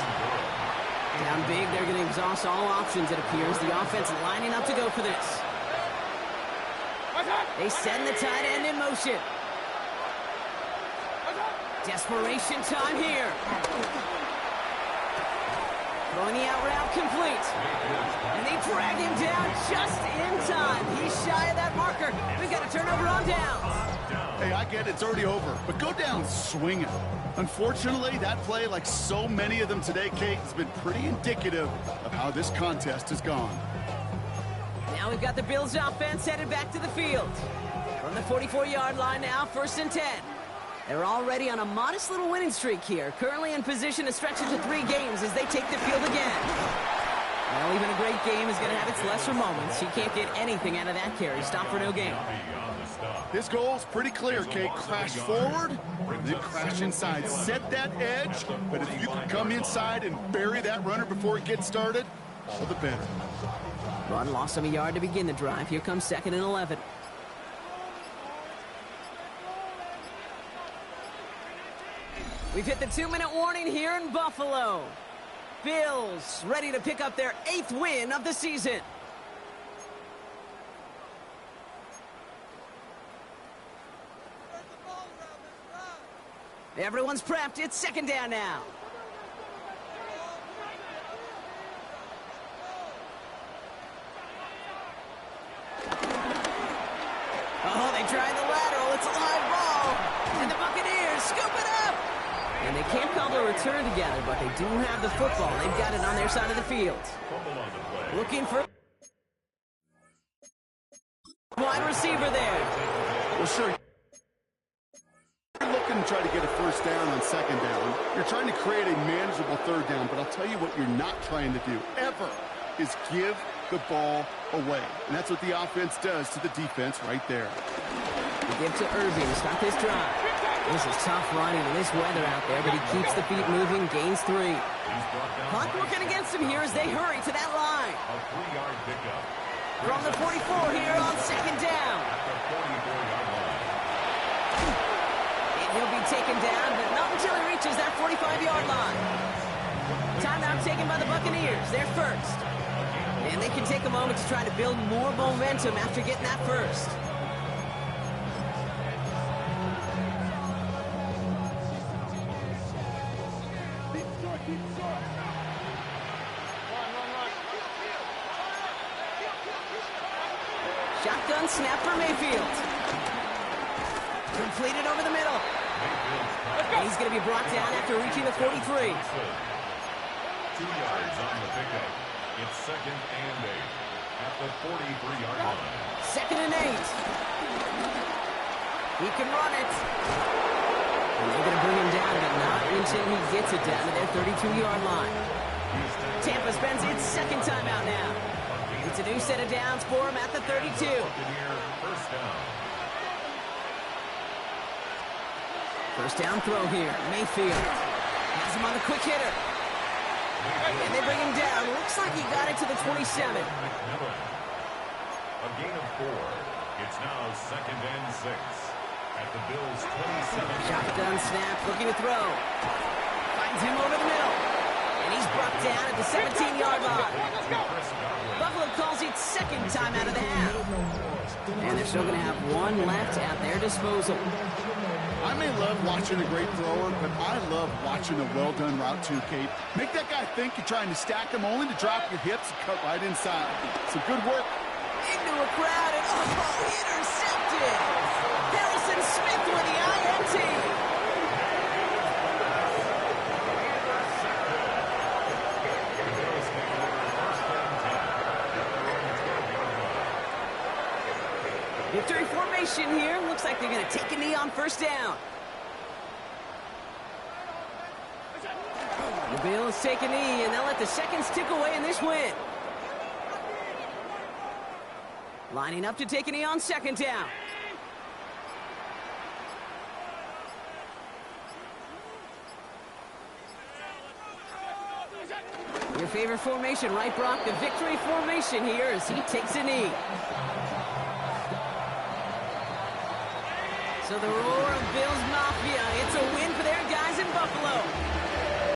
Down big, they're going to exhaust all options, it appears. The offense lining up to go for this. They send the tight end in motion. Desperation time here. Throwing the out route complete. And they drag him down just in time. He's shy of that marker. We've got a turnover on downs. Hey, I get it. It's already over. But go down swinging. Unfortunately, that play, like so many of them today, Kate, has been pretty indicative of how this contest has gone. Now we've got the Bills offense headed back to the field. From the 44-yard line now, 1st and 10. They're already on a modest little winning streak here. Currently in position to stretch it to 3 games as they take the field again. Well, even a great game is going to have its lesser moments. You can't get anything out of that carry. Stop for no gain. His goal's pretty clear, Kate. Crash forward, and then crash inside. Set that edge, but if you can come inside and bury that runner before it gets started, all the better. Run lost him a yard to begin the drive. Here comes 2nd and 11. We've hit the 2-minute warning here in Buffalo. Bills ready to pick up their 8th win of the season. Everyone's prepped. It's second down now. Oh, they tried the lateral. It's a live ball. And the Buccaneers scoop it up. And they can't call the return together, but they do have the football. They've got it on their side of the field. Looking for wide receiver there. Well, sure. You're looking to try to get a first down on second down. You're trying to create a manageable third down, but I'll tell you what you're not trying to do, ever, is give the ball away. And that's what the offense does to the defense right there. They give to Irving to start this drive. This is tough running in this weather out there, but he keeps the feet moving, gains 3. Clock working against him here as they hurry to that line. A 3-yard pickup. From the 44 here on second down. And he'll be taken down, but not until he reaches that 45-yard line. Timeout taken by the Buccaneers. They're first. And they can take a moment to try to build more momentum after getting that first. Shotgun snap for Mayfield. Completed over the middle. And he's going to be brought down after reaching the 43. 2 yards on the pickup. It's second and 8 at the 43-yard line. Second and 8. He can run it. And they're going to bring him down, but not until he gets it down to their 32-yard line. Tampa spends its second timeout now. It's a new set of downs for him at the 32. First down. First down throw here. Mayfield has him on the quick hitter. And they bring him down. Looks like he got it to the 27. A gain of 4. It's now second and 6 at the Bills' 27. Shotgun snap, looking to throw. Finds him over the middle. And he's brought down at the 17-yard line. Buffalo calls it second time out of the half. And they're still going to have one left at their disposal. I may love watching a great thrower, but I love watching a well-done route too, Kate. Make that guy think you're trying to stack him only to drop your hips and cut right inside. Some good work. Into a crowd and, intercepted! Harrison Smith with the INT! Victory formation here. Looks like they're going to take a knee on first down. The Bills take a knee, and they'll let the seconds tick away in this win. Lining up to take a knee on second down. Your favorite formation, right, Brock? The victory formation here as he takes a knee. So the roar of Bills Mafia, it's a win for their guys in Buffalo.